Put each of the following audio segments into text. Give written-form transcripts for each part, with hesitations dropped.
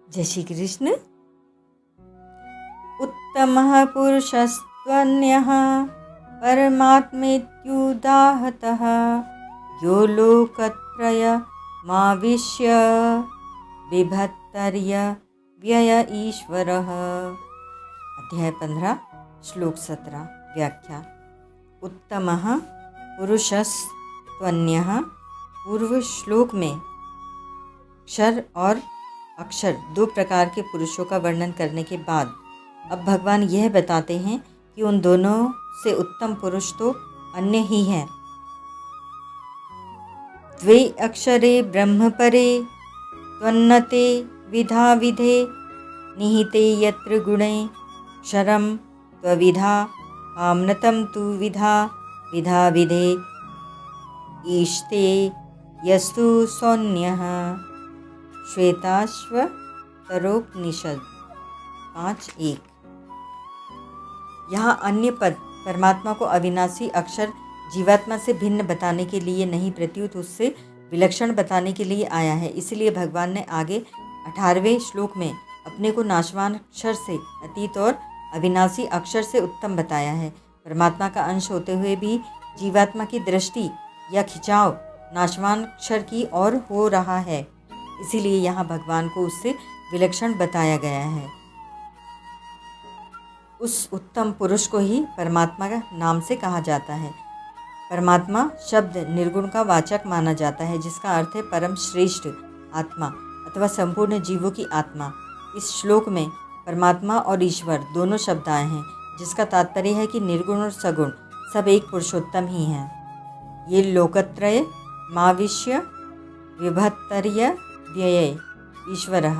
जय श्री कृष्ण। उत्तमः पुरुषस्त्वन्यः परमात्मेत्युदाहतः यो लोकत्रयमाविश्य बिभत्तर्य व्यय ईश्वरः। अध्याय 15 श्लोक 17 व्याख्या। उत्तमः पुरुषस्त्वन्यः पूर्व श्लोक में क्षर और अक्षर दो प्रकार के पुरुषों का वर्णन करने के बाद अब भगवान यह बताते हैं कि उन दोनों से उत्तम पुरुष तो अन्य ही हैं। द्वे अक्षरे ब्रह्मपरे त्वन्नते विधा विधे निहिते यत्र गुणे क्षरम त्वविधा आम्नतम तु विधा विधा विधे ईष्ते यस्तु सौन्यः। श्वेताश्वतरोपनिषद 5:1। यहाँ अन्य पद परमात्मा को अविनाशी अक्षर जीवात्मा से भिन्न बताने के लिए नहीं प्रत्युत उससे विलक्षण बताने के लिए आया है। इसलिए भगवान ने आगे 18वें श्लोक में अपने को नाशवान अक्षर से अतीत और अविनाशी अक्षर से उत्तम बताया है। परमात्मा का अंश होते हुए भी जीवात्मा की दृष्टि या खिंचाव नाशवान अक्षर की ओर हो रहा है, इसीलिए यहाँ भगवान को उससे विलक्षण बताया गया है। उस उत्तम पुरुष को ही परमात्मा का नाम से कहा जाता है। परमात्मा शब्द निर्गुण का वाचक माना जाता है, जिसका अर्थ है परम श्रेष्ठ आत्मा अथवा संपूर्ण जीवों की आत्मा। इस श्लोक में परमात्मा और ईश्वर दोनों शब्द आए हैं, जिसका तात्पर्य है कि निर्गुण और सगुण सब एक पुरुषोत्तम ही हैं। ये लोकत्रय माविश्य विभत्तर्य व्यय ईश्वरः,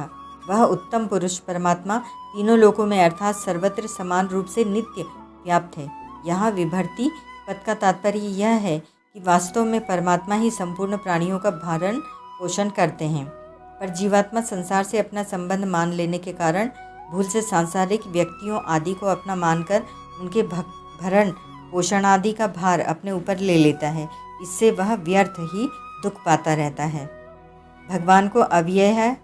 वह उत्तम पुरुष परमात्मा तीनों लोकों में अर्थात सर्वत्र समान रूप से नित्य व्याप्त है। यहाँ विभर्ती पद का तात्पर्य यह है कि वास्तव में परमात्मा ही संपूर्ण प्राणियों का भरण पोषण करते हैं, पर जीवात्मा संसार से अपना संबंध मान लेने के कारण भूल से सांसारिक व्यक्तियों आदि को अपना मानकर उनके भरण पोषण आदि का भार अपने ऊपर ले लेता है। इससे वह व्यर्थ ही दुख पाता रहता है। भगवान को अव्यय है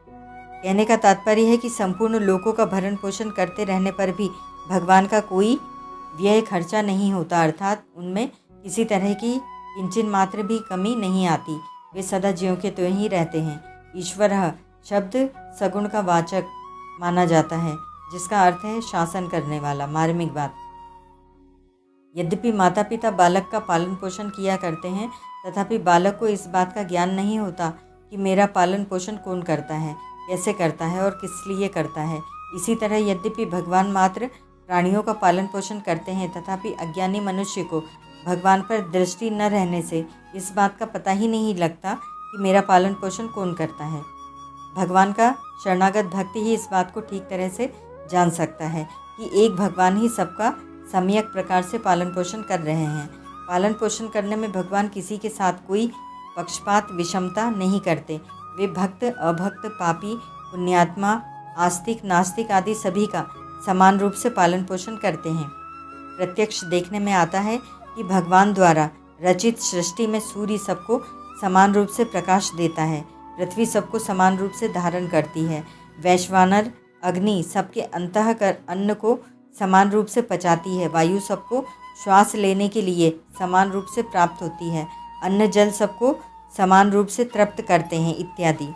कहने का तात्पर्य है कि संपूर्ण लोकों का भरण पोषण करते रहने पर भी भगवान का कोई व्यय खर्चा नहीं होता, अर्थात उनमें किसी तरह की किंचन मात्र भी कमी नहीं आती। वे सदा ज्यों के त्यों ही रहते हैं। ईश्वर शब्द सगुण का वाचक माना जाता है, जिसका अर्थ है शासन करने वाला, मार्मिक बात। यद्यपि माता पिता बालक का पालन पोषण किया करते हैं, तथापि बालक को इस बात का ज्ञान नहीं होता कि मेरा पालन पोषण कौन करता है, कैसे करता है और किस लिए करता है। इसी तरह यद्यपि भगवान मात्र प्राणियों का पालन पोषण करते हैं, तथापि अज्ञानी मनुष्य को भगवान पर दृष्टि न रहने से इस बात का पता ही नहीं लगता कि मेरा पालन पोषण कौन करता है। भगवान का शरणागत भक्त ही इस बात को ठीक तरह से जान सकता है कि एक भगवान ही सबका सम्यक प्रकार से पालन पोषण कर रहे हैं। पालन पोषण करने में भगवान किसी के साथ कोई पक्षपात विषमता नहीं करते। वे भक्त अभक्त पापी पुण्यात्मा आस्तिक नास्तिक आदि सभी का समान रूप से पालन पोषण करते हैं। प्रत्यक्ष देखने में आता है कि भगवान द्वारा रचित सृष्टि में सूर्य सबको समान रूप से प्रकाश देता है, पृथ्वी सबको समान रूप से धारण करती है, वैश्वानर अग्नि सबके अंतःकर अन्न को समान रूप से पचाती है, वायु सबको श्वास लेने के लिए समान रूप से प्राप्त होती है, अन्न जल सबको समान रूप से तृप्त करते हैं इत्यादि।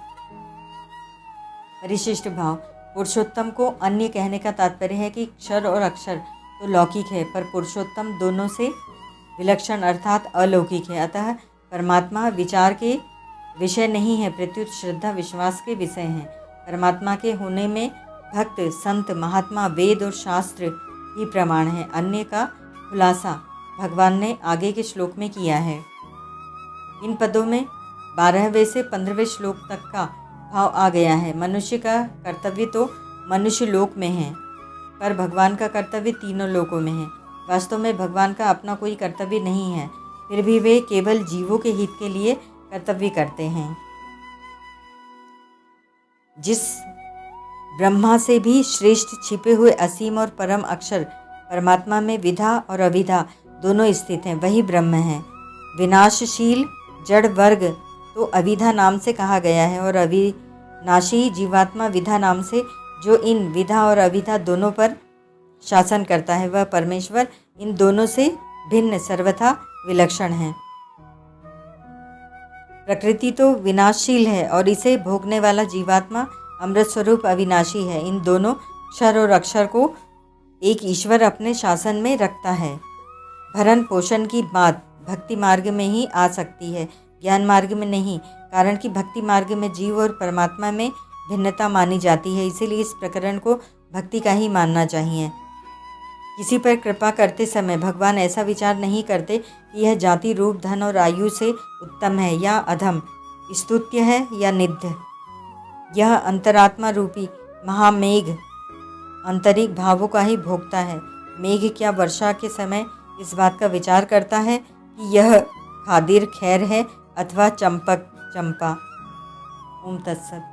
परिशिष्ट भाव। पुरुषोत्तम को अन्य कहने का तात्पर्य है कि क्षर और अक्षर तो लौकिक है, पर पुरुषोत्तम दोनों से विलक्षण अर्थात अलौकिक है। अतः परमात्मा विचार के विषय नहीं है, प्रत्युत श्रद्धा विश्वास के विषय हैं। परमात्मा के होने में भक्त संत महात्मा वेद और शास्त्र ही प्रमाण है। अन्य का खुलासा भगवान ने आगे के श्लोक में किया है। इन पदों में 12वें से 15वें श्लोक तक का भाव आ गया है। मनुष्य का कर्तव्य तो मनुष्य लोक में है, पर भगवान का कर्तव्य तीनों लोकों में है। वास्तव में भगवान का अपना कोई कर्तव्य नहीं है, फिर भी वे केवल जीवों के हित के लिए कर्तव्य करते हैं। जिस ब्रह्मा से भी श्रेष्ठ छिपे हुए असीम और परम अक्षर परमात्मा में विधा और अविधा दोनों स्थित हैं, वही ब्रह्म है। विनाशशील जड़ वर्ग तो अविधा नाम से कहा गया है और नाशी जीवात्मा विधा नाम से जो इन विधा और अविधा दोनों पर शासन करता है, वह परमेश्वर इन दोनों से भिन्न सर्वथा विलक्षण है। प्रकृति तो विनाशशील है और इसे भोगने वाला जीवात्मा अमृत स्वरूप अविनाशी है। इन दोनों क्षर और अक्षर को एक ईश्वर अपने शासन में रखता है। भरण पोषण की बात भक्ति मार्ग में ही आ सकती है, ज्ञान मार्ग में नहीं, कारण कि भक्ति मार्ग में जीव और परमात्मा में भिन्नता मानी जाती है। इसीलिए इस प्रकरण को भक्ति का ही मानना चाहिए। किसी पर कृपा करते समय भगवान ऐसा विचार नहीं करते कि यह जाति, रूप, धन और आयु से उत्तम है या अधम, स्तुत्य है या निंद्य। यह अंतरात्मा रूपी महामेघ आंतरिक भावों का ही भोगता है। मेघ क्या वर्षा के समय इस बात का विचार करता है कि यह खादिर खैर है अथवा चंपक चंपा। ओम तत्सत।